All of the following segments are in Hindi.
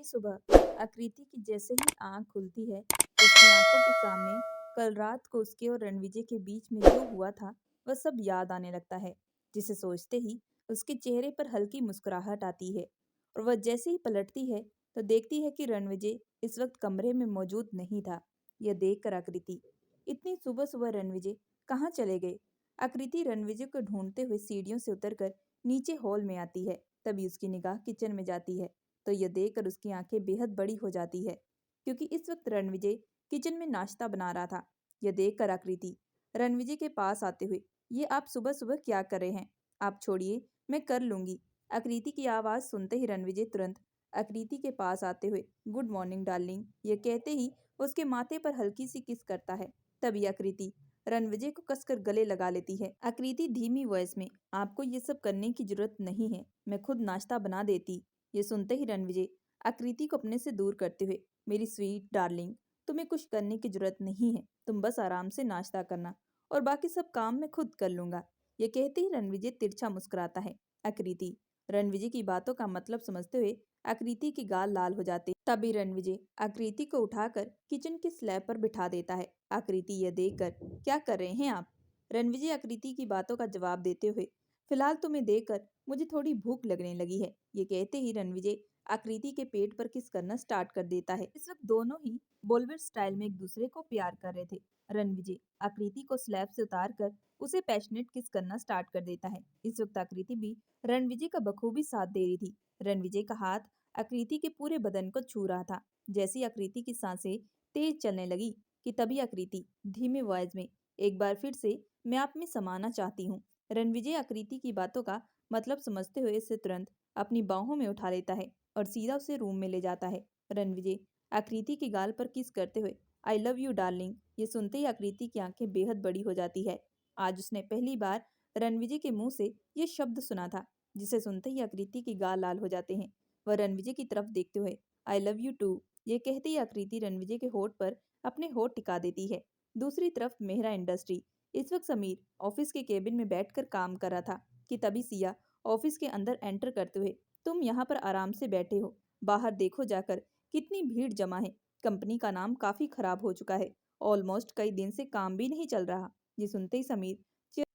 सुबह आकृति की जैसे ही आंख खुलती है, उसकी आंखों के सामने कल रात को उसके और रणविजय के बीच में जो हुआ था वह सब याद आने लगता है। जिसे सोचते ही उसके चेहरे पर हल्की मुस्कुराहट आती है और वह जैसे ही पलटती है तो देखती है कि रणविजय इस वक्त कमरे में मौजूद नहीं था। यह देखकर आकृति, इतनी सुबह सुबह रणविजय कहाँ चले गए? आकृति रणविजय को ढूंढते हुए सीढ़ियों से उतरकर नीचे हॉल में आती है। तभी उसकी निगाह किचन में जाती है तो यह देखकर उसकी आंखें बेहद बड़ी हो जाती है, क्योंकि इस वक्त रणविजय किचन में नाश्ता बना रहा था। यह देखकर आकृति रणविजय के पास आते हुए, ये आप सुबह सुबह क्या कर रहे हैं? आप छोड़िए, मैं कर लूंगी। आकृति की आवाज सुनते ही रणविजय तुरंत आकृति के पास आते हुए गुड मॉर्निंग डार्लिंग यह कहते ही उसके माथे पर हल्की सी किस करता है। तभी आकृति रणविजय को कसकर गले लगा लेती है। आकृति धीमी वॉइस में, आपको ये सब करने की जरूरत नहीं है, मैं खुद नाश्ता बना देती। ये सुनते ही रणविजय आकृति को अपने से दूर करते हुए, मेरी स्वीट डार्लिंग, तुम्हें कुछ करने की जरूरत नहीं है, तुम बस आराम से नाश्ता करना और बाकी सब काम मैं खुद कर लूंगा। ये कहते ही रणविजय तिरछा मुस्कुराता है। आकृति रणविजय की बातों का मतलब समझते हुए आकृति की गाल लाल हो जाते। तभी रणविजय आकृति को उठाकर किचन के स्लैब पर बिठा देता है। आकृति यह देखकर, क्या कर रहे हैं आप? रणविजय आकृति की बातों का जवाब देते हुए, फिलहाल तुम्हें देखकर मुझे थोड़ी भूख लगने लगी है। ये कहते ही रणविजय आकृति के पेट पर किस करना स्टार्ट कर देता है। इस वक्त दोनों ही बोलवेर स्टाइल में एक दूसरे को प्यार कर रहे थे। रणविजय आकृति को स्लैब से उतार कर उसे पैशनेट किस करना स्टार्ट कर देता है। इस वक्त आकृति भी रणविजय का बखूबी साथ दे रही थी। रणविजय का हाथ आकृति के पूरे बदन को छू रहा था। जैसी आकृति की सांसें तेज चलने लगी कि तभी आकृति धीमे वॉइस में, एक बार फिर से मैं आप में समाना चाहती हूँ। रणविजय आकृति की बातों का मतलब समझते हुए इसे तुरंत अपनी बाहों में उठा लेता है और सीधा उसे रूम में ले जाता है। रणविजय आकृति के गाल पर किस करते हुए, आई लव यू डार्लिंग, ये सुनते ही आकृति की आंखें बेहद बड़ी हो जाती है। आज उसने पहली बार रणविजय के मुंह से ये शब्द सुना था, जिसे सुनते ही आकृति की गाल लाल हो जाते हैं। वह रणविजय की तरफ देखते हुए, आई लव यू टू, ये कहते ही आकृति रणविजय के होठ पर अपने होठ टिका देती है। दूसरी तरफ मेहरा इंडस्ट्री, इस वक्त समीर ऑफिस के केबिन में बैठकर काम कर रहा था कि तभी सिया ऑफिस के अंदर एंटर करते हुए, तुम यहाँ पर आराम से बैठे हो, बाहर देखो जाकर कितनी भीड़ जमा है। कंपनी का नाम काफी खराब हो चुका है, ऑलमोस्ट कई दिन से काम भी नहीं चल रहा। ये सुनते ही समीर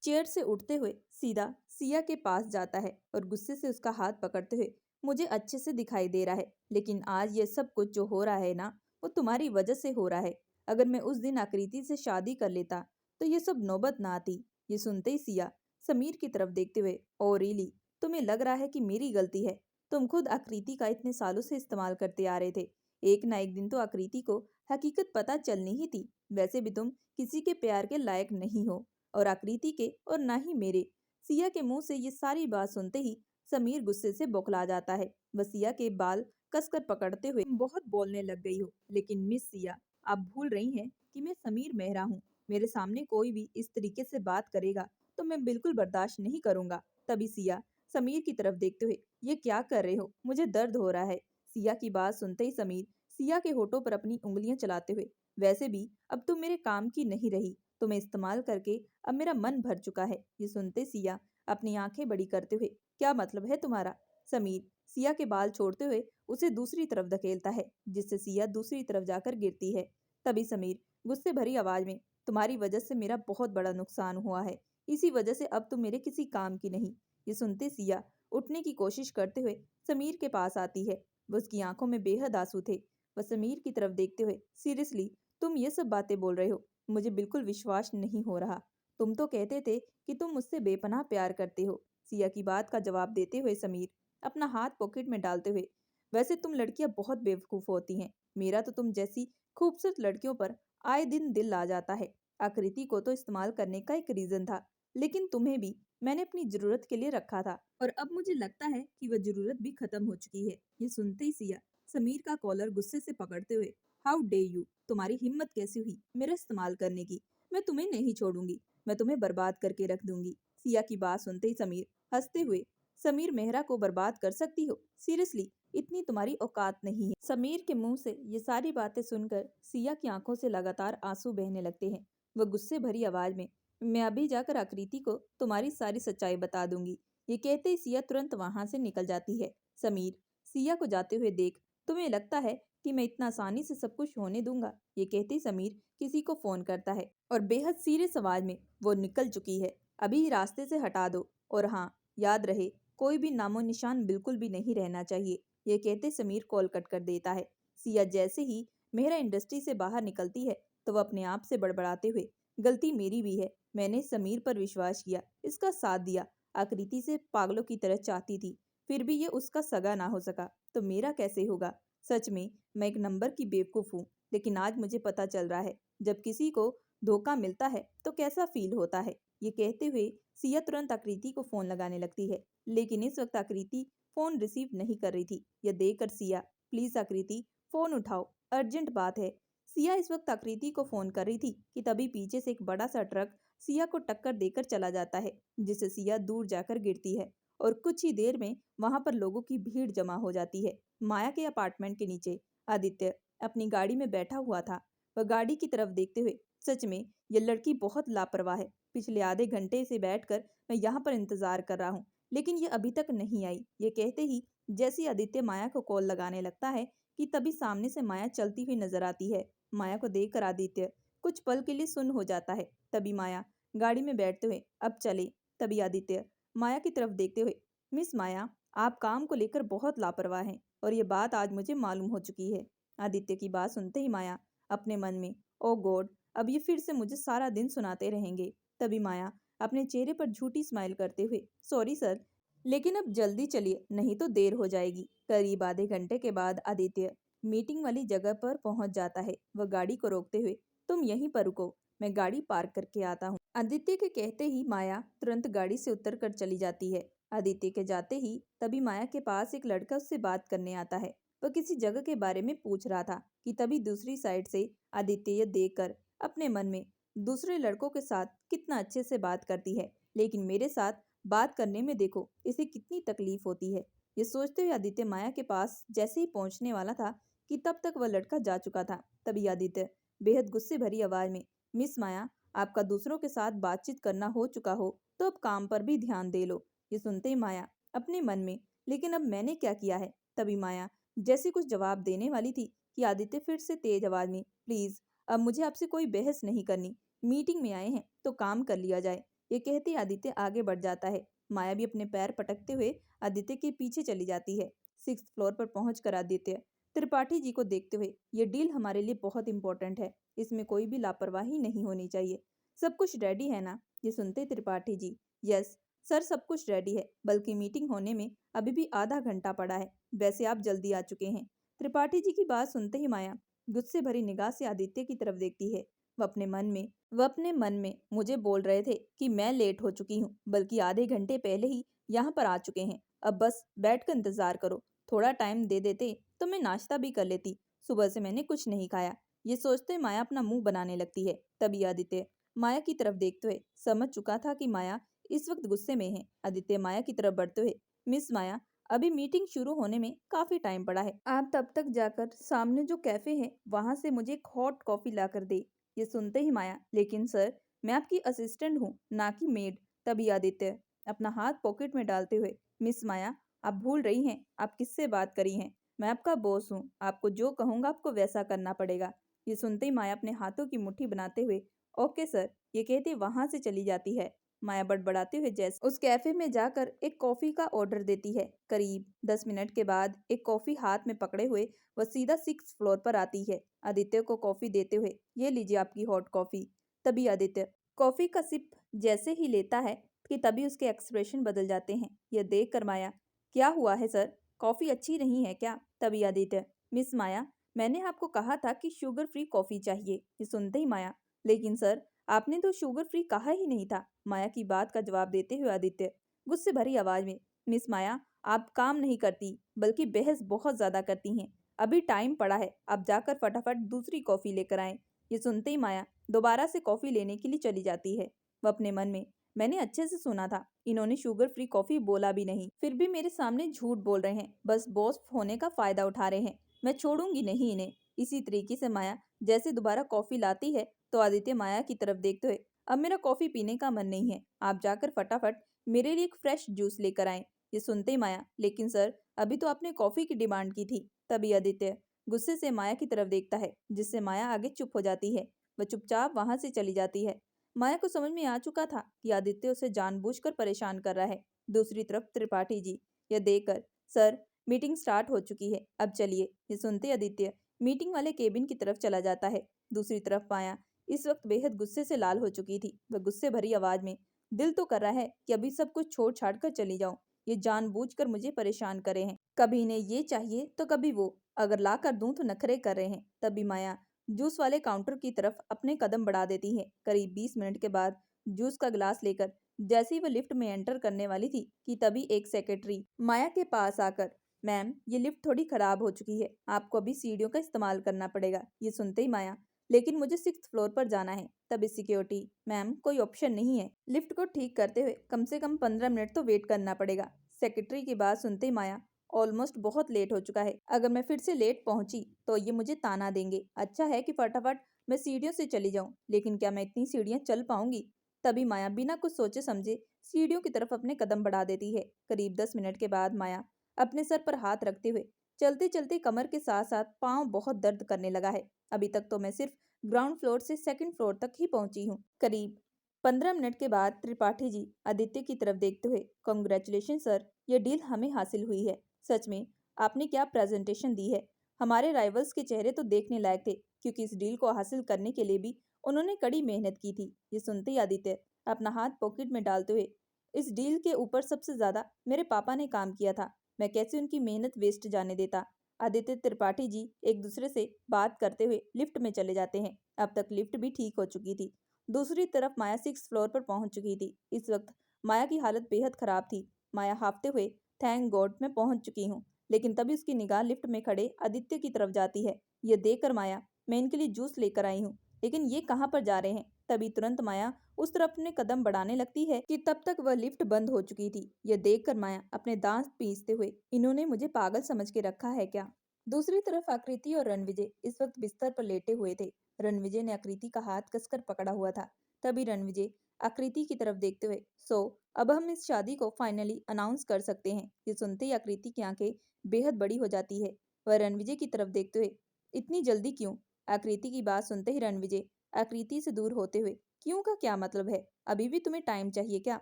चेयर से उठते हुए सीधा सिया के पास जाता है और गुस्से से उसका हाथ पकड़ते हुए, मुझे अच्छे से दिखाई दे रहा है, लेकिन आज ये सब कुछ जो हो रहा है ना, वो तुम्हारी वजह से हो रहा है। अगर मैं उस दिन आकृति से शादी कर लेता तो ये सब नौबत ना आती। ये सुनते ही सिया समीर की तरफ देखते हुए, ओ रियली, तुम्हें लग रहा है कि मेरी गलती है? तुम खुद आकृति का इतने सालों से इस्तेमाल करते आ रहे थे, एक ना एक दिन तो आकृति को हकीकत पता चलनी ही थी। वैसे भी तुम किसी के प्यार के लायक नहीं हो, और आकृति के और ना ही मेरे। सिया के मुंह से ये सारी बात सुनते ही समीर गुस्से से बौखला जाता है। वह सिया के बाल कसकर पकड़ते हुए, तुम बहुत बोलने लग गई हो, लेकिन मिस सिया, आप भूल रही हैं कि मैं समीर मेहरा हूँ। मेरे सामने कोई भी इस तरीके से बात करेगा तो मैं बिल्कुल बर्दाश्त नहीं करूंगा। तभी सिया समीर की तरफ देखते हुए, ये क्या कर रहे हो, मुझे दर्द हो रहा है। सिया की बात सुनते ही समीर सिया के होठों पर अपनी उंगलियां चलाते हुए, वैसे भी अब तुम मेरे काम की नहीं रही, तुम्हें इस्तेमाल करके अब मेरा मन भर चुका है। ये सुनते सिया अपनी आंखें बड़ी करते हुए, क्या मतलब है तुम्हारा? समीर सिया के बाल छोड़ते हुए उसे दूसरी तरफ धकेलता है, जिससे सिया दूसरी तरफ जाकर गिरती है। तभी समीर गुस्से भरी आवाज में, तुम्हारी वजह से मेरा बहुत बड़ा नुकसान हुआ है, इसी वजह से अब तुम मेरे किसी काम की नहीं। ये सुनते सिया उठने की कोशिश करते हुए समीर के पास आती है। वह उसकी आंखों में बेहद आंसू थे। वह समीर की तरफ देखते हुए, सीरियसली तुम ये सब बातें बोल रहे हो? मुझे बिल्कुल विश्वास नहीं हो रहा। तुम तो कहते थे कि तुम मुझसे बेपनाह प्यार करते हो। सिया की बात का जवाब देते हुए समीर अपना हाथ पॉकेट में डालते हुए, वैसे तुम लड़कियां बहुत बेवकूफ होती हैं, मेरा तो तुम जैसी खूबसूरत लड़कियों पर आए दिन दिल आ जाता है। आकृति को तो इस्तेमाल करने का एक रीजन था, लेकिन तुम्हें भी मैंने अपनी जरूरत के लिए रखा था, और अब मुझे लगता है कि वह जरूरत भी खत्म हो चुकी है। ये सुनते ही सिया समीर का कॉलर गुस्से से पकड़ते हुए, हाउ डे यू, तुम्हारी हिम्मत कैसी हुई मेरा इस्तेमाल करने की? मैं तुम्हें नहीं छोड़ूंगी, मैं तुम्हें बर्बाद करके रख दूंगी। सिया की बात सुनते ही समीर हंसते हुए, समीर मेहरा को बर्बाद कर सकती हो? सीरियसली इतनी तुम्हारी औकात नहीं है। समीर के मुंह से ये सारी बातें सुनकर सिया की आंखों से लगातार आंसू बहने लगते हैं। वह गुस्से भरी आवाज में, मैं अभी जाकर आकृति को तुम्हारी सारी सच्चाई बता दूंगी। ये कहते ही सिया तुरंत वहां से निकल जाती है। समीर सिया को जाते हुए देख तुम्हें लगता है कि मैं इतना आसानी से सब कुछ होने दूंगा? ये कहते ही समीर किसी को फोन करता है और बेहद सीरियस आवाज में, वो निकल चुकी है, अभी ही रास्ते से हटा दो। और हाँ, याद रहे, कोई भी नामो निशान बिल्कुल भी नहीं रहना चाहिए। ये कहते समीर कॉल कट कर देता है। सिया जैसे ही मेहरा इंडस्ट्री से बाहर निकलती है तो वह अपने आप से बड़बड़ाते हुए, गलती मेरी भी है, मैंने समीर पर विश्वास किया, इसका साथ दिया, आकृति से पागलों की तरह चाहती थी, फिर भी ये उसका सगा ना हो सका तो मेरा कैसे होगा? सच में मैं एक नंबर की बेवकूफ हूँ। लेकिन आज मुझे पता चल रहा है, जब किसी को धोखा मिलता है तो कैसा फील होता है। ये कहते हुए सिया तुरंत आकृति को फोन लगाने लगती है, लेकिन इस वक्त आकृति फोन रिसीव नहीं कर रही थी। यह देखकर सिया, प्लीज आकृति, फोन उठाओ, अर्जेंट बात है। सिया इस वक्त आकृति को फोन कर रही थी कि तभी पीछे से एक बड़ा सा ट्रक सिया को टक्कर देकर चला जाता है, जिससे सिया दूर जाकर गिरती है और कुछ ही देर में वहां पर लोगों की भीड़ जमा हो जाती है। माया के अपार्टमेंट के नीचे आदित्य अपनी गाड़ी में बैठा हुआ था। वह गाड़ी की तरफ देखते हुए, सच में यह लड़की बहुत लापरवाह है। पिछले आधे घंटे से बैठकर मैं यहाँ पर इंतजार कर रहा हूँ, लेकिन ये अभी तक नहीं आई। ये कहते ही जैसे ही आदित्य माया को कॉल लगाने लगता है कि तभी सामने से माया चलती हुई नजर आती है। माया को देखकर आदित्य कुछ पल के लिए सुन्न हो जाता है। तभी माया गाड़ी में बैठते हुए, अब चले। तभी आदित्य माया की तरफ देखते हुए, मिस माया, आप काम को लेकर बहुत लापरवाह हैं और ये बात आज मुझे मालूम हो चुकी है। आदित्य की बात सुनते ही माया अपने मन में, ओ गॉड, अब ये फिर से मुझे सारा दिन सुनाते रहेंगे। तभी माया अपने चेहरे पर झूठी स्माइल करते हुए, सॉरी सर, लेकिन अब जल्दी चलिए नहीं तो देर हो जाएगी। करीब आधे घंटे के बाद आदित्य मीटिंग वाली जगह पर पहुंच जाता है। वह गाड़ी को रोकते हुए, तुम यहीं पर रुको, मैं गाड़ी पार्क करके आता हूँ। आदित्य के कहते ही माया तुरंत गाड़ी से उतर कर चली जाती है। आदित्य के जाते ही तभी माया के पास एक लड़का उससे बात करने आता है। वह किसी जगह के बारे में पूछ रहा था कि तभी दूसरी साइड से आदित्य यह देखकर अपने मन में, दूसरे लड़कों के साथ कितना अच्छे से बात करती है, लेकिन मेरे साथ बात करने में देखो इसे कितनी तकलीफ होती है। ये सोचते हुए आदित्य माया के पास जैसे ही पहुंचने वाला था कि तब तक वह लड़का जा चुका था। तभी आदित्य बेहद गुस्से भरी आवाज में, मिस माया, आपका दूसरों के साथ बातचीत करना हो चुका हो तो अब काम पर भी ध्यान दे लो। ये सुनते ही माया अपने मन में, लेकिन अब मैंने क्या किया है? तभी माया जैसे कुछ जवाब देने वाली थी कि आदित्य फिर से तेज आवाज में, प्लीज, अब मुझे आपसे कोई बहस नहीं करनी, मीटिंग में आए हैं तो काम कर लिया जाए। ये कहते ही आदित्य आगे बढ़ जाता है। माया भी अपने पैर पटकते हुए आदित्य के पीछे चली जाती है। 6th फ्लोर पर पहुंचकर आदित्य त्रिपाठी जी को देखते हुए, ये डील हमारे लिए बहुत इंपॉर्टेंट है, इसमें कोई भी लापरवाही नहीं होनी चाहिए। सब कुछ रेडी है ना? ये सुनते त्रिपाठी जी, यस सर, सब कुछ रेडी है, बल्कि मीटिंग होने में अभी भी आधा घंटा पड़ा है, वैसे आप जल्दी आ चुके हैं। त्रिपाठी जी की बात सुनते ही माया गुस्से भरी निगाह से आदित्य की तरफ देखती है। वह अपने मन में मुझे बोल रहे थे कि मैं लेट हो चुकी हूँ, बल्कि आधे घंटे पहले ही यहाँ पर आ चुके हैं। अब बस बैठकर इंतजार करो, थोड़ा टाइम दे देते तो मैं नाश्ता भी कर लेती, सुबह से मैंने कुछ नहीं खाया। ये सोचते माया अपना मुंह बनाने लगती है। तभी आदित्य माया की तरफ देखते हुए समझ चुका था कि माया इस वक्त गुस्से में है। आदित्य माया की तरफ बढ़ते हुए, मिस माया, अभी मीटिंग शुरू होने में काफी टाइम पड़ा है, आप तब तक जाकर सामने जो कैफे है वहां से मुझे एक हॉट कॉफी ला कर दे। ये सुनते ही माया, लेकिन सर, मैं आपकी असिस्टेंट हूँ, ना कि मेड। तभी आदित्य अपना हाथ पॉकेट में डालते हुए, मिस माया, आप भूल रही हैं आप किससे बात करी हैं? मैं आपका बॉस हूँ, आपको जो कहूँगा आपको वैसा करना पड़ेगा। ये सुनते ही माया अपने हाथों की मुट्ठी बनाते हुए, ओके सर, ये कहते वहां से चली जाती है। माया बड़बड़ाते हुए जैसे उस कैफे में जाकर एक कॉफी का ऑर्डर देती है। करीब 10 मिनट के बाद एक कॉफी हाथ में पकड़े हुए वह सीधा 6th फ्लोर पर आती है। आदित्य को कॉफी देते हुए, ये लीजिए आपकी हॉट कॉफी। तभी आदित्य कॉफी का सिप जैसे ही लेता है कि तभी उसके एक्सप्रेशन बदल जाते हैं। यह देख कर माया, क्या हुआ है सर, कॉफी अच्छी नहीं है क्या? तभी आदित्य, मिस माया, मैंने आपको कहा था कि शुगर फ्री कॉफी चाहिए। ये सुनते ही माया, लेकिन सर, आपने तो शुगर फ्री कहा ही नहीं था। माया की बात का जवाब देते हुए आदित्य गुस्से भरी आवाज में, मिस माया, आप काम नहीं करती बल्कि बहस बहुत ज्यादा करती हैं। अभी टाइम पड़ा है, आप जाकर फटाफट दूसरी कॉफी लेकर आएं। ये सुनते ही माया दोबारा से कॉफी लेने के लिए चली जाती है। वह अपने मन में, मैंने अच्छे से सुना था, इन्होंने शुगर फ्री कॉफी बोला भी नहीं, फिर भी मेरे सामने झूठ बोल रहे हैं, बस बॉस होने का फायदा उठा रहे हैं, मैं छोड़ूंगी नहीं इन्हें। इसी तरीके से माया जैसे दोबारा कॉफी लाती है तो आदित्य माया की तरफ देखते हुए, अब मेरा कॉफी पीने का मन नहीं है, आप जाकर फटाफट मेरे लिए एक फ्रेश जूस लेकर आए। ये सुनते ही माया, लेकिन सर, अभी तो आपने कॉफी की डिमांड की थी। तभी आदित्य गुस्से से माया की तरफ देखता है, जिससे माया आगे चुप हो जाती है। वह चुपचाप वहां से चली जाती है। माया को समझ में आ चुका था कि आदित्य उसे जानबूझकर परेशान कर रहा है। दूसरी तरफ त्रिपाठी जी यह देखकर, सर, मीटिंग स्टार्ट हो चुकी है, अब चलिए। ये सुनते आदित्य मीटिंग वाले केबिन की तरफ चला जाता है। दूसरी तरफ माया इस वक्त बेहद गुस्से से लाल हो चुकी थी। वह गुस्से भरी आवाज में, दिल तो कर रहा है कि अभी सब कुछ छोड़ छाड़ कर चली जाऊं। ये जानबूझकर मुझे परेशान करे हैं। कभी इन्हें ये चाहिए तो कभी वो, अगर ला कर दूं तो नखरे कर रहे हैं। तभी माया जूस वाले काउंटर की तरफ अपने कदम बढ़ा देती है। करीब 20 मिनट के बाद जूस का गिलास लेकर जैसे ही वह लिफ्ट में एंटर करने वाली थी कि तभी एक सेक्रेटरी माया के पास आकर, मैम, ये लिफ्ट थोड़ी खराब हो चुकी है, आपको अभी सीढ़ियों का इस्तेमाल करना पड़ेगा। ये सुनते ही माया, लेकिन मुझे 6th फ्लोर पर जाना है। तभी सिक्योरिटी, मैम, कोई ऑप्शन नहीं है, लिफ्ट को ठीक करते हुए कम से कम 15 मिनट तो वेट करना पड़ेगा। सेक्रेटरी की बात सुनते ही माया, ऑलमोस्ट बहुत लेट हो चुका है, अगर मैं फिर से लेट पहुंची तो ये मुझे ताना देंगे। अच्छा है कि फटाफट मैं सीढ़ियों से चली जाऊं, लेकिन क्या मैं इतनी सीढ़ियां चल पाऊंगी? तभी माया बिना कुछ सोचे समझे सीढ़ियों की तरफ अपने कदम बढ़ा देती है। करीब 10 मिनट के बाद माया अपने सर पर हाथ रखते हुए चलते चलते कमर के साथ साथ पाँव बहुत दर्द करने लगा है। अभी तक तो मैं सिर्फ ग्राउंड फ्लोर से 2nd फ्लोर तक ही पहुंची हूँ। करीब 15 मिनट के बाद त्रिपाठी जी आदित्य की तरफ देखते हुए, कॉन्ग्रेचुलेशन सर, ये डील हमें हासिल हुई है। सच में आपने क्या प्रेजेंटेशन दी है। हमारे राइवल्स के चेहरे तो देखने लायक थे, क्योंकि इस डील को हासिल करने के लिए भी उन्होंने कड़ी मेहनत की थी। ये सुनते ही आदित्य अपना हाथ पॉकेट में डालते हुए, इस डील के ऊपर सबसे ज्यादा मेरे पापा ने काम किया था, मैं कैसे उनकी मेहनत वेस्ट जाने देता। आदित्य त्रिपाठी जी एक दूसरे से बात करते हुए लिफ्ट में चले जाते हैं। अब तक लिफ्ट भी ठीक हो चुकी थी। दूसरी तरफ माया 6th फ्लोर पर पहुंच चुकी थी। इस वक्त माया की हालत बेहद खराब थी। माया हाफते हुए, थैंक गॉड मैं पहुंच चुकी हूँ। लेकिन तभी उसकी निगाह लिफ्ट में खड़े आदित्य की तरफ जाती है। यह देखकर माया, मैं इनके लिए जूस लेकर आई हूँ, लेकिन ये कहाँ पर जा रहे हैं? तभी तुरंत माया उस तरफ अपने कदम बढ़ाने लगती है कि तब तक वह लिफ्ट बंद हो चुकी थी। यह देखकर माया अपने दांत पीसते हुए, इन्होंने मुझे पागल समझ के रखा है क्या? दूसरी तरफ आकृति और रणविजय इस वक्त बिस्तर पर लेटे हुए थे। रणविजय ने आकृति का हाथ कसकर पकड़ा हुआ था। तभी रणविजय आकृति की तरफ देखते हुए, सो अब हम इस शादी को फाइनली अनाउंस कर सकते हैं। ये सुनते ही आकृति की आंखें बेहद बड़ी हो जाती है। वह रणविजय की तरफ देखते हुए, इतनी जल्दी क्यों? आकृति की बात सुनते ही रणविजय आकृति से दूर होते हुए, क्यों का क्या मतलब है? अभी भी तुम्हें टाइम चाहिए क्या,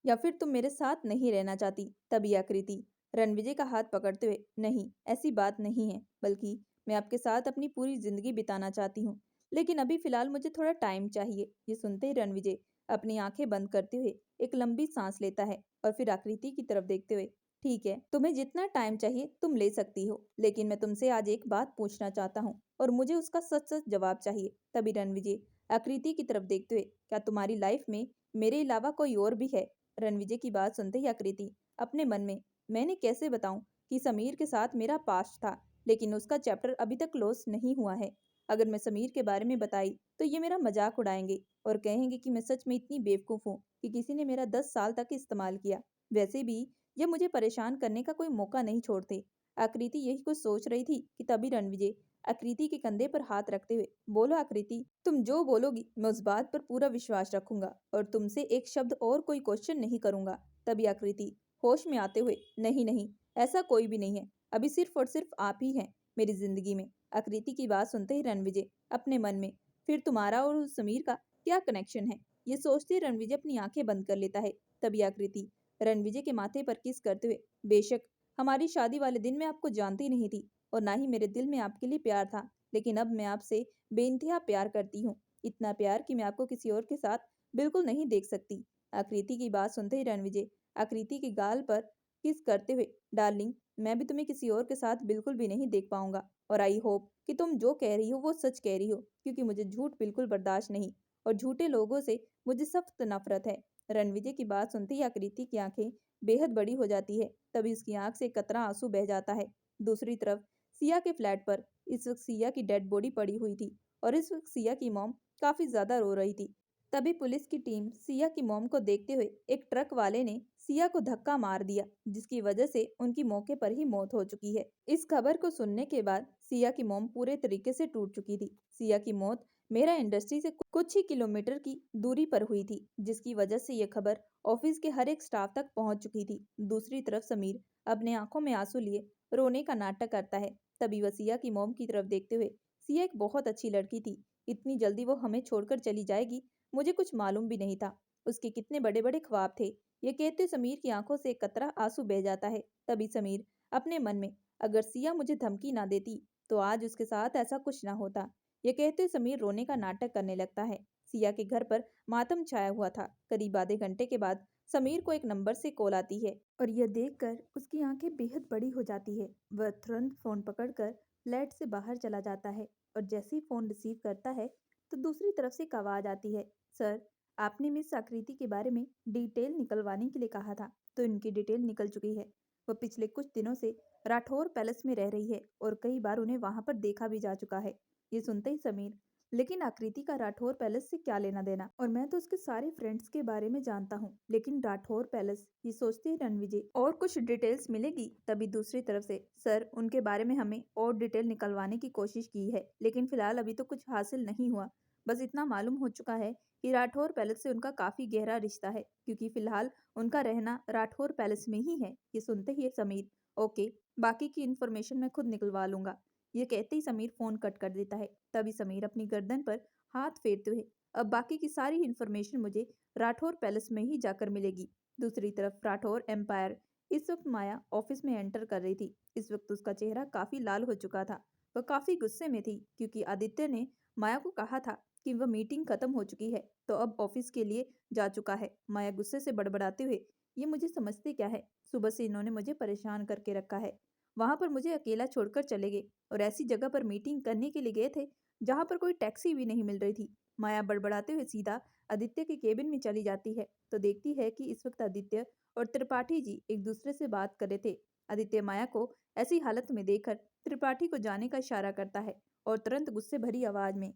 या फिर तुम मेरे साथ नहीं रहना चाहती? तभी आकृति रणविजय का हाथ पकड़ते हुए, नहीं, ऐसी बात नहीं है, बल्कि मैं आपके साथ अपनी पूरी जिंदगी बिताना चाहती हूँ, लेकिन अभी फिलहाल मुझे थोड़ा टाइम चाहिए। ये सुनते ही रणविजय अपनी आंखें बंद करते हुए एक लंबी सांस लेता है और फिर आकृति की तरफ देखते हुए, ठीक है, तुम्हें जितना टाइम चाहिए तुम ले सकती हो, लेकिन मैं तुमसे आज एक बात पूछना चाहता हूँ और मुझे उसका सच सच जवाब चाहिए। तभी रणविजय आकृति की तरफ देखते हुए, क्या तुम्हारी लाइफ में मेरे अलावा कोई और भी है? रणविजय की बात सुनते ही आकृति अपने मन में, मैंने कैसे बताऊं कि समीर के साथ मेरा पास्ट था, लेकिन उसका चैप्टर अभी तक क्लोज नहीं हुआ है। अगर मैं समीर के बारे में बताई तो ये मेरा मजाक उड़ाएंगे और कहेंगे कि मैं सच में इतनी बेवकूफ हूँ कि किसी ने मेरा 10 साल तक इस्तेमाल किया। वैसे भी ये मुझे परेशान करने का कोई मौका नहीं छोड़ते। आकृति यही कुछ सोच रही थी कि तभी रणविजय आकृति के कंधे पर हाथ रखते हुए, बोलो आकृति, तुम जो बोलोगी मैं उस बात पर पूरा विश्वास रखूंगा और तुमसे एक शब्द और कोई क्वेश्चन नहीं करूंगा। तभी आकृति होश में आते हुए, नहीं नहीं, ऐसा कोई भी नहीं है, अभी सिर्फ और सिर्फ आप ही हैं मेरी जिंदगी में। आकृति की बात सुनते ही रणविजय अपने मन में, फिर तुम्हारा और उस समीर का क्या कनेक्शन है? ये सोचते ही रणविजय अपनी आंखें बंद कर लेता है। तभी आकृति रणविजय के माथे पर किस करते हुए, बेशक हमारी शादी वाले दिन मैं आपको जानती नहीं थी और ना ही मेरे दिल में आपके लिए प्यार था, लेकिन अब मैं आपसे बेइंतहा प्यार करती हूँ, इतना प्यार कि मैं आपको किसी और के साथ बिल्कुल नहीं देख सकती। आकृति की बात सुनते ही रणविजय आकृति के गाल पर किस करते हुए, डार्लिंग, मैं भी तुम्हें किसी और के साथ बिल्कुल भी नहीं देख पाऊंगा और आई होप कि तुम जो कह रही हो वो सच कह रही हो, क्योंकि मुझे झूठ बिल्कुल बर्दाश्त नहीं और झूठे लोगों से मुझे सख्त नफरत है। रणविजय की बात सुनते ही आकृति की आंखें बेहद बड़ी हो जाती है। तभी उसकी आंख से कतरा आंसू बह जाता है। दूसरी तरफ सिया के फ्लैट पर इस वक्त सिया की डेड बॉडी पड़ी हुई थी और इस वक्त सिया की मॉम काफी ज्यादा रो रही थी। तभी पुलिस की टीम सिया की मॉम को देखते हुए एक ट्रक वाले ने सिया को धक्का मार दिया, जिसकी वजह से उनकी मौके पर ही मौत हो चुकी है। इस खबर को सुनने के बाद सिया की मॉम पूरे तरीके से टूट चुकी थी। सिया की मौत मेरा इंडस्ट्री से कुछ ही किलोमीटर की दूरी पर हुई थी, जिसकी वजह से ये खबर ऑफिस के हर एक स्टाफ तक पहुंच चुकी थी। दूसरी तरफ समीर अपने आंखों में आंसू लिए रोने का नाटक करता है। तभी वह सिया की मोम की तरफ देखते हुए, सिया एक बहुत अच्छी लड़की थी, इतनी जल्दी वो हमें छोड़कर चली जाएगी, मुझे कुछ मालूम भी नहीं था। उसके कितने बड़े बड़े ख्वाब थे। ये कहते समीर की आंखों से एक कतरा आंसू बह जाता है। तभी समीर अपने मन में, अगर सिया मुझे धमकी ना देती तो आज उसके साथ ऐसा कुछ ना होता। ये कहते समीर रोने का नाटक करने लगता है। सिया के घर पर मातम छाया हुआ था। करीब आधे घंटे के बाद समीर को एक नंबर से कॉल आती है और यह देखकर उसकी आंखें बेहद बड़ी हो जाती है। वह तुरंत फोन पकड़कर फ्लैट से बाहर चला जाता है और जैसे ही फोन रिसीव करता है तो दूसरी तरफ से एक आवाज आती है, सर, आपने मिस आकृति के बारे में डिटेल निकलवाने के लिए कहा था, तो इनकी डिटेल निकल चुकी है। वह पिछले कुछ दिनों से राठौर पैलेस में रह रही है और कई बार उन्हें वहां पर देखा भी जा चुका है। ये सुनते ही समीर, लेकिन आकृति का राठौर पैलेस से क्या लेना देना, और मैं तो उसके सारे फ्रेंड्स के बारे में जानता हूँ, लेकिन राठौर पैलेस, ये सोचते ही रणविजय, और कुछ डिटेल्स मिलेगी। तभी दूसरी तरफ से, सर, उनके बारे में हमें और डिटेल निकलवाने की कोशिश की है, लेकिन फिलहाल अभी तो कुछ हासिल नहीं हुआ। बस इतना मालूम हो चुका है कि राठौर पैलेस से उनका काफी गहरा रिश्ता है, क्योंकि फिलहाल उनका रहना राठौर पैलेस में ही है। ये सुनते ही समीर, ओके, बाकी की इन्फॉर्मेशन मैं खुद निकलवा लूंगा। ये कहते ही समीर फोन कट कर देता है। तभी समीर अपनी गर्दन पर हाथ फेरते हुए, अब बाकी की सारी इन्फॉर्मेशन मुझे राठौर पैलेस में ही जाकर मिलेगी। दूसरी तरफ राठौर एम्पायर, इस वक्त माया ऑफिस में एंटर कर रही थी। इस वक्त उसका चेहरा काफी लाल हो चुका था। वह काफी गुस्से में थी, क्योंकि आदित्य ने माया को कहा था कि वह मीटिंग खत्म हो चुकी है तो अब ऑफिस के लिए जा चुका है। माया गुस्से से बड़बड़ाते हुए, ये मुझे समझते क्या है, सुबह से इन्होंने मुझे परेशान करके रखा है, वहां पर मुझे अकेला छोड़कर चले गए और ऐसी जगह पर मीटिंग करने के लिए गए थे जहां पर कोई टैक्सी भी नहीं मिल रही थी। माया बड़बड़ाते हुए सीधा आदित्य के केबिन में चली जाती है तो देखती है कि इस वक्त आदित्य और त्रिपाठी जी एक दूसरे से बात कर रहे थे। आदित्य माया को ऐसी हालत में देखकर त्रिपाठी को जाने का इशारा करता है और तुरंत गुस्से भरी आवाज में,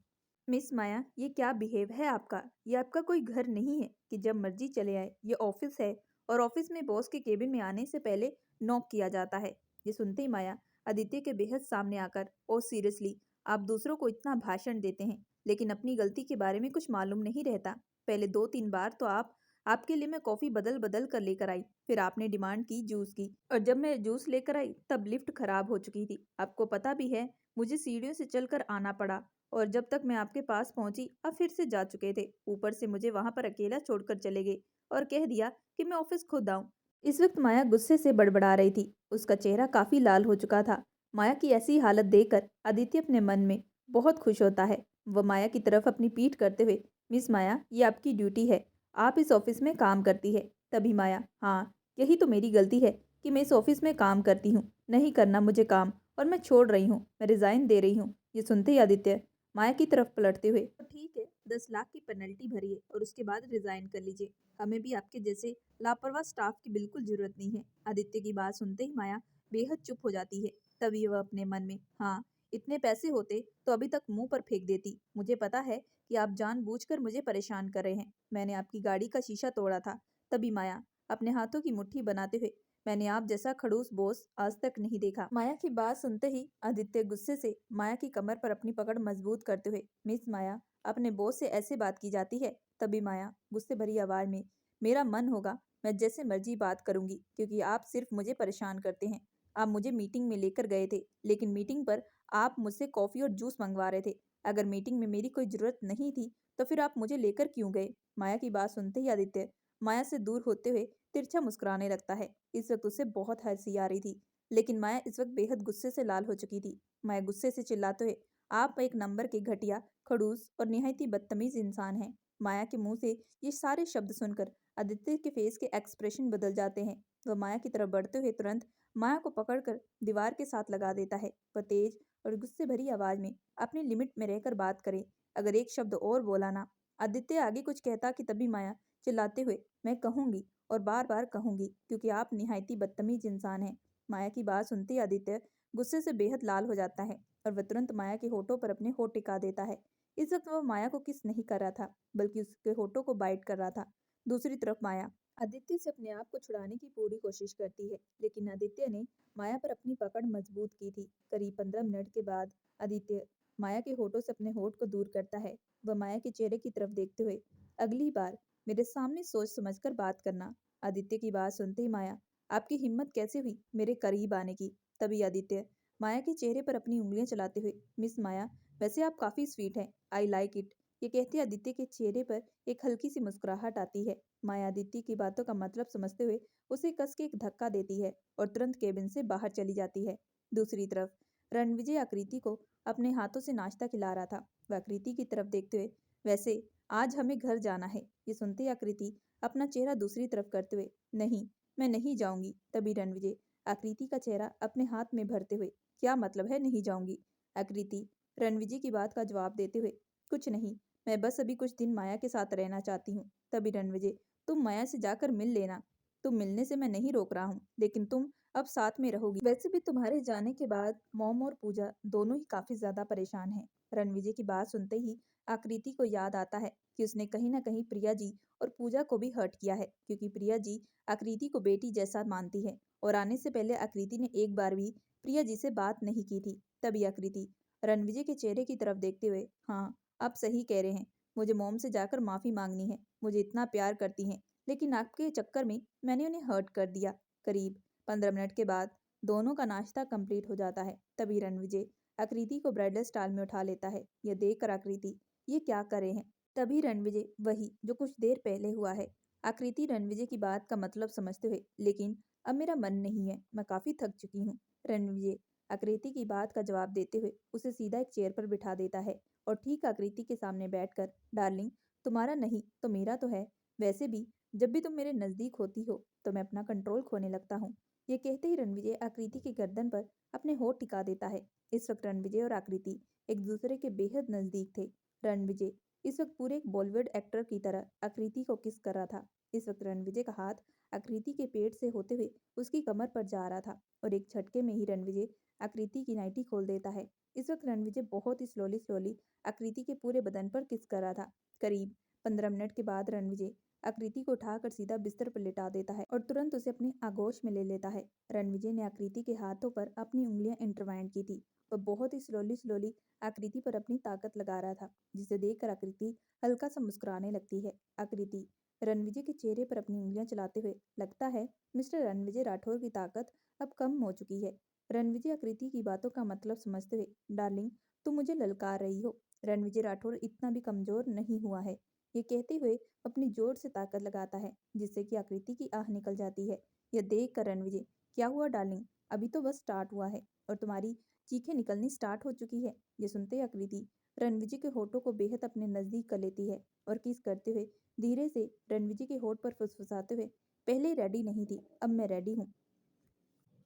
मिस माया, ये क्या बिहेव है आपका? ये आपका कोई घर नहीं है कि जब मर्जी चले आए। ये ऑफिस है और ऑफिस में बॉस के केबिन में आने से पहले नॉक किया जाता है। ये सुनते ही माया आदित्य के बेहद सामने आकर, ओ सीरियसली, आप दूसरों को इतना भाषण देते हैं लेकिन अपनी गलती के बारे में कुछ मालूम नहीं रहता। पहले 2-3 बार तो आपके लिए मैं कॉफी बदल बदल कर लेकर आई, फिर आपने डिमांड की जूस की, और जब मैं जूस लेकर आई तब लिफ्ट खराब हो चुकी थी। आपको पता भी है मुझे सीढ़ियों से चलकर आना पड़ा, और जब तक मैं आपके पास पहुंची अब फिर से जा चुके थे। ऊपर से मुझे वहां पर अकेला छोड़कर चले गए और कह दिया कि मैं ऑफिस खुद आऊं। इस वक्त माया गुस्से से बड़बड़ा रही थी। उसका चेहरा काफी लाल हो चुका था। माया की ऐसी हालत देखकर आदित्य अपने मन में बहुत खुश होता है। वह माया की तरफ अपनी पीठ करते हुए, मिस माया, ये आपकी ड्यूटी है, आप इस ऑफिस में काम करती है। तभी माया, हाँ, यही तो मेरी गलती है कि मैं इस ऑफिस में काम करती हूँ, नहीं करना मुझे काम, और मैं छोड़ रही हूँ, मैं रिजाइन दे रही हूँ। ये सुनते ही आदित्य माया की तरफ पलटते हुए, तो ठीक है, 10 लाख की पेनल्टी भरिए और उसके बाद रिजाइन कर लीजिए। हमें भी आपके जैसे लापरवाह स्टाफ की बिल्कुल जरूरत नहीं है। आदित्य की बात सुनते ही माया बेहद चुप हो जाती है। तभी वह अपने मन में, हाँ, इतने पैसे होते तो अभी तक मुंह पर फेंक देती। मुझे पता है कि आप जानबूझकर मुझे परेशान कर रहे हैं। मैंने आपकी गाड़ी का शीशा तोड़ा था। तभी माया अपने हाथों की मुट्ठी बनाते हुए, मैंने आप जैसा खड़ूस बॉस आज तक नहीं देखा। माया की बात सुनते ही आदित्य गुस्से से माया की कमर पर अपनी पकड़ मजबूत करते हुए, मिस माया, अपने बॉस से ऐसे बात की जाती है? तभी माया गुस्से भरी आवाज में, मेरा मन होगा मैं जैसे मर्जी बात करूंगी, क्योंकि आप सिर्फ मुझे परेशान करते हैं। आप मुझे मीटिंग में लेकर गए थे, लेकिन मीटिंग पर आप मुझसे कॉफी और जूस मंगवा रहे थे। अगर मीटिंग में मेरी कोई जरूरत नहीं थी तो फिर आप मुझे लेकर क्यों गए? माया की बात सुनते ही आदित्य माया से दूर होते हुए तिरछा मुस्कुराने लगता है। इस वक्त उसे बहुत हंसी आ रही थी, लेकिन माया इस वक्त बेहद गुस्से से लाल हो चुकी थी। माया गुस्से से चिल्लाते हुए, आप एक नंबर के घटिया, खड़ूस और निहायती बदतमीज इंसान हैं। माया के मुंह से ये सारे शब्द सुनकर आदित्य के फेस के एक्सप्रेशन बदल जाते हैं। वह माया की तरफ बढ़ते हुए तुरंत माया को पकड़कर दीवार के साथ लगा देता है। वह तेज और गुस्से भरी आवाज में, अपनी लिमिट में रहकर बात करें, अगर एक शब्द और बोला ना। आदित्य आगे कुछ कहता कि तभी माया चिल्लाते हुए, मैं कहूंगी और बार बार कहूंगी, क्योंकि आप निहायती बदतमीज इंसान हैं। माया की बात सुनते ही आदित्य गुस्से से बेहद लाल हो जाता है और वह तुरंत माया के होठों पर अपने होठ टिका देता है। इस वक्त वह माया को किस नहीं कर रहा था, बल्कि उसके होठों को बाइट कर रहा था। दूसरी तरफ माया आदित्य से अपने आप को छुड़ाने की पूरी कोशिश करती है, लेकिन आदित्य ने माया पर अपनी पकड़ मजबूत की थी। करीब 15 मिनट के बाद आदित्य माया के होठों से अपने होठ को दूर करता है। वह माया के चेहरे की तरफ देखते हुए, अगली बार मेरे सामने सोच समझकर बात करना। आदित्य की बात सुनते ही माया, आपकी हिम्मत कैसे हुई मेरे करीब आने की? तभी आदित्य माया के चेहरे पर अपनी उंगलियां चलाते हुए, मिस माया, वैसे आप काफी स्वीट हैं, आई लाइक इट, ये कहते आदित्य के चेहरे पर एक हल्की सी मुस्कुराहट आती है। माया आदित्य की बातों का मतलब समझते हुए उसे कस के एक धक्का देती है और तुरंत केबिन से बाहर चली जाती है। दूसरी तरफ रणविजय आकृति को अपने हाथों से नाश्ता खिला रहा था। वह आकृति की तरफ देखते हुए, वैसे आज हमें घर जाना है, ये सुनते ही आकृति अपना चेहरा दूसरी तरफ करते हुए, नहीं, मैं नहीं जाऊंगी। तभी रणविजय आकृति का चेहरा अपने हाथ में भरते हुए, क्या मतलब है नहीं जाऊंगी? आकृति रणविजय की बात का जवाब देते हुए, कुछ नहीं, मैं बस अभी कुछ दिन माया के साथ रहना चाहती हूँ। तभी रणविजय, तुम माया से जाकर मिल लेना। तुम मिलने से मैं नहीं रोक रहा हूँ, लेकिन तुम अब साथ में रहोगी। वैसे भी तुम्हारे जाने के बाद मॉम और पूजा दोनों ही काफी ज्यादा परेशान हैं। रणविजय की बात सुनते ही आकृति को याद आता है कि उसने कहीं ना कहीं प्रिया जी और पूजा को भी हर्ट किया है, क्योंकि प्रिया जी आकृति को बेटी जैसा मानती है और आने से पहले आकृति ने एक बार भी प्रिया जी से बात नहीं की थी। तभी आकृति रणविजय के चेहरे की तरफ देखते हुए, हाँ, आप सही कह रहे हैं, मुझे मॉम से जाकर माफी मांगनी है। मुझे इतना प्यार करती हैं, लेकिन आपके चक्कर में मैंने उन्हें हर्ट कर दिया। करीब 15 मिनट के बाद दोनों का नाश्ता कंप्लीट हो जाता है। तभी रणविजय आकृति को ब्राइडल स्टाइल में उठा लेता है। यह देखकर आकृति, ये क्या करे हैं? तभी रणविजय, वही जो कुछ देर पहले हुआ है। आकृति रणविजय की बात का मतलब समझते हुए, लेकिन अब मेरा मन नहीं है, मैं काफी थक चुकी हूँ। रणविजय आकृति की बात का जवाब देते हुए उसे सीधा एक चेयर पर बिठा देता है और ठीक आकृति के सामने बैठकर, डार्लिंग, तुम्हारा नहीं तो मेरा तो है। वैसे भी जब भी तुम मेरे नजदीक होती हो तो मैं अपना कंट्रोल खोने लगता हूँ। ये कहते ही रणविजय आकृति की गर्दन पर अपने होठ टिका देता है। इस वक्त रणविजय और आकृति एक दूसरे के बेहद नजदीक थे। रणविजय इस वक्त पूरे एक बॉलीवुड एक्टर की तरह आकृति को किस कर रहा था। इस वक्त रणविजय का हाथ आकृति के पेट से होते हुए उसकी कमर पर जा रहा था और एक झटके में ही रणविजय आकृति की नाइटी खोल देता है। इस वक्त रणविजय बहुत ही स्लोली स्लोली आकृति के पूरे बदन पर किस कर रहा था। करीब 15 मिनट के बाद रणविजय आकृति को उठाकर सीधा बिस्तर पर लेटा देता है और तुरंत उसे अपनी आगोश में ले लेता है। रणविजय ने आकृति के हाथों पर अपनी उंगलियां इंटरवाइंड की थी। वह बहुत ही स्लोली स्लोली आकृति पर अपनी ताकत लगा रहा था, जिसे देखकर आकृति हल्का सा मुस्कुराने लगती है। आकृति रणविजय के चेहरे पर अपनी उंगलियां चलाते हुए, लगता है मिस्टर रणविजय राठौर की ताकत अब कम हो चुकी है। रणविजय आकृति की बातों का मतलब समझते हुए, डार्लिंग, तुम मुझे ललकार रही हो, रणविजय राठौर इतना भी कमजोर नहीं हुआ है। ये कहते हुए अपनी जोर से ताकत लगाता है, जिससे कि आकृति की आह निकल जाती है। यह देख कर रणविजय, क्या हुआ डार्लिंग, अभी तो बस स्टार्ट हुआ है और तुम्हारी चीखें निकलनी स्टार्ट हो चुकी है। ये सुनते ही आकृति रणविजय के होठों को बेहद अपने नजदीक कर लेती है और किस करते हुए धीरे से रणविजय के होठ पर फुसफुसाते हुए, पहले रेडी नहीं थी, अब मैं रेडी हूँ,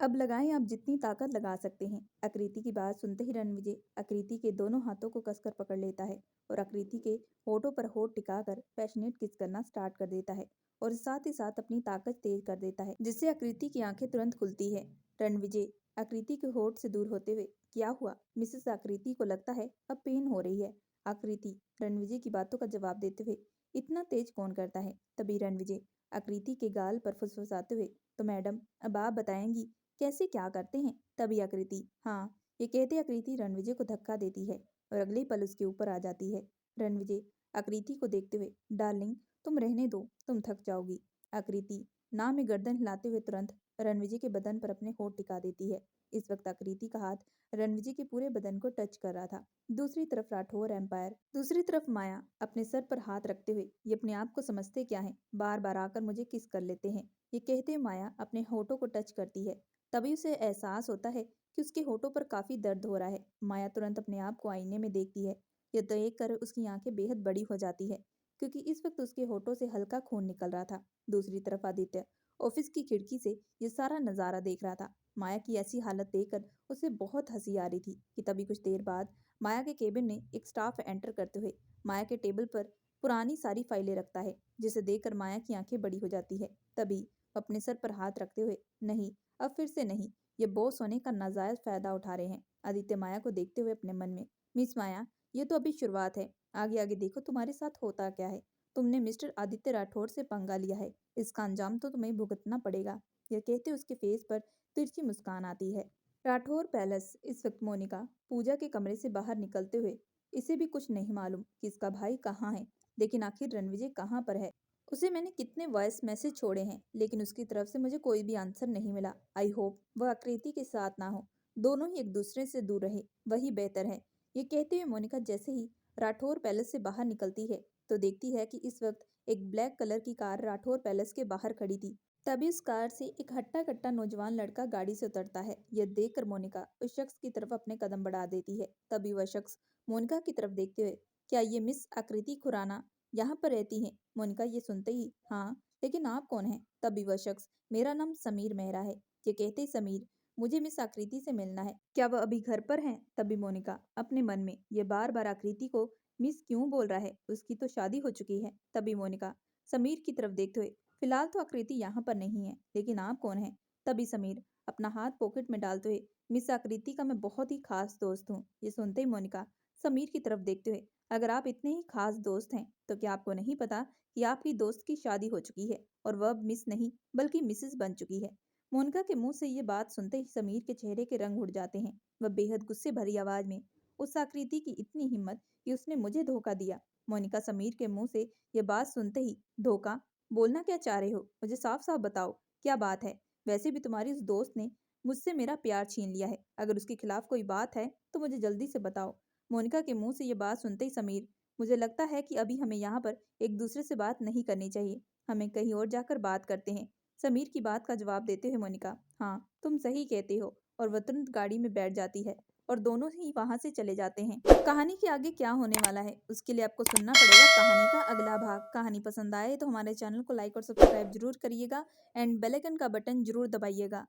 अब लगाएं आप जितनी ताकत लगा सकते हैं। आकृति की बात सुनते ही रणविजय आकृति के दोनों हाथों को कसकर पकड़ लेता है और आकृति के होठों पर होठ टिकाकर पैशनेट किस करना स्टार्ट कर देता है और साथ ही साथ अपनी ताकत तेज कर देता है, जिससे आकृति की आंखें तुरंत खुलती है। रणविजय आकृति के होठ से दूर होते हुए, क्या हुआ मिसेस आकृति, को लगता है अब पेन हो रही है। आकृति रणविजय की बातों का जवाब देते हुए, इतना तेज कौन करता है? तभी रणविजय आकृति के गाल पर फुसफुसाते हुए, तो मैडम अब आप बताएंगी कैसे क्या करते हैं? तभी आकृति, हाँ, ये कहते आकृति रणविजय को धक्का देती है और अगले ही पल उसके ऊपर आ जाती है। रणविजय आकृति को देखते हुए, डार्लिंग, तुम रहने दो, तुम थक जाओगी। आकृति ना में गर्दन हिलाते हुए तुरंत रणविजय के बदन पर अपने होठ टिका देती है। इस वक्त आकृति का हाथ रणविजय के पूरे बदन को टच कर रहा था। दूसरी तरफ राठौर एम्पायर, दूसरी तरफ माया अपने सर पर हाथ रखते हुए, ये अपने आप को समझते क्या है, बार बार आकर मुझे किस कर लेते हैं। ये कहते हुए माया अपने होठों को टच करती है। तभी उसे एहसास होता है कि उसके होठों पर काफी दर्द हो रहा है। माया तुरंत अपने आप को आईने में देखती है। यह देख कर उसकी आंखें बेहद बड़ी हो जाती है, क्योंकि इस वक्त उसके होठों से हल्का खून निकल रहा था। दूसरी तरफ आदित्य ऑफिस की खिड़की से ये सारा नजारा देख रहा था। माया की ऐसी हालत देखकर उसे बहुत हंसी आ रही थी कि तभी कुछ देर बाद माया के केबिन में एक स्टाफ एंटर करते हुए माया के टेबल पर पुरानी सारी फाइलें रखता है, जिसे देखकर माया की आंखें बड़ी हो जाती है। तभी वो अपने सर पर हाथ रखते हुए, नहीं, अब फिर से नहीं, ये बॉस होने का नाजायज फायदा उठा रहे हैं। आदित्य माया को देखते हुए अपने मन में, मिस माया, ये तो अभी शुरुआत है, आगे आगे देखो तुम्हारे साथ होता क्या है। तुमने मिस्टर आदित्य राठौर से पंगा लिया है, इसका अंजाम तो तुम्हें भुगतना पड़ेगा। यह कहते उसके फेस पर तिरछी मुस्कान आती है। राठौर पैलेस। इस वक्त मोनिका पूजा के कमरे से बाहर निकलते हुए, इसे भी कुछ नहीं मालूम कि इसका भाई कहाँ है, लेकिन आखिर रणविजय कहाँ पर है, उसे मैंने कितने वॉइस मैसेज छोड़े हैं, लेकिन उसकी तरफ से मुझे कोई भी आंसर नहीं मिला। आई होप वह आकृति के साथ ना हो। दोनों ही एक दूसरे से दूर रहे, वही बेहतर है। ये कहते हुए मोनिका जैसे ही राठौर पैलेस से बाहर निकलती है, तो देखती है कि इस वक्त एक ब्लैक कलर की कार राठौर पैलेस के बाहर खड़ी थी। तभी उस कार से एक हट्टा कट्टा नौजवान लड़का गाड़ी से उतरता है। यह देखकर मोनिका उस शख्स की तरफ अपने कदम बढ़ा देती है। तभी वह शख्स मोनिका की तरफ देखते हुए, क्या ये मिस आकृति खुराना यहाँ पर रहती हैं? मोनिका ये सुनते ही, हाँ, लेकिन आप कौन हैं? तभी वह शख्स, मेरा नाम समीर मेहरा है। ये कहते ही समीर, मुझे मिस आकृति से मिलना है। क्या वह अभी घर पर हैं? तभी मोनिका अपने मन में, ये बार बार आकृति को मिस क्यों बोल रहा है? उसकी तो शादी हो चुकी है। तभी मोनिका समीर की तरफ देखते हुए, फिलहाल तो आकृति यहाँ पर नहीं है, लेकिन आप कौन हैं? तभी समीर अपना हाथ पॉकेट में डालते हुए, मिस आकृति का मैं बहुत ही खास दोस्त हूँ। ये सुनते ही मोनिका समीर की तरफ देखते हुए, अगर आप इतने ही खास दोस्त हैं, तो क्या आपको नहीं पता कि आपकी दोस्त की शादी हो चुकी है और वह अब मिस नहीं बल्कि मिसेस बन चुकी है? मोनिका के मुंह से ये बात सुनते ही समीर के चेहरे के रंग उड़ जाते हैं। वह बेहद गुस्से भरी आवाज में, उस आकृति की इतनी हिम्मत कि उसने मुझे धोखा दिया। मोनिका समीर के मुंह से ये बात सुनते ही, धोखा? बोलना क्या चाह रहे हो? मुझे साफ साफ बताओ, क्या बात है? वैसे भी तुम्हारी उस दोस्त ने मुझसे मेरा प्यार छीन लिया है। अगर उसके खिलाफ कोई बात है तो मुझे जल्दी से बताओ। मोनिका के मुंह से ये बात सुनते ही समीर, मुझे लगता है कि अभी हमें यहाँ पर एक दूसरे से बात नहीं करनी चाहिए। हमें कहीं और जाकर बात करते हैं। समीर की बात का जवाब देते हुए मोनिका, हाँ, तुम सही कहते हो। और वह तुरंत गाड़ी में बैठ जाती है और दोनों ही वहां से चले जाते हैं। कहानी के आगे क्या होने वाला है, उसके लिए आपको सुनना पड़ेगा कहानी का अगला भाग। कहानी पसंद आए तो हमारे चैनल को लाइक और सब्सक्राइब जरूर करिएगा एंड बेल आइकन का बटन जरूर दबाइएगा।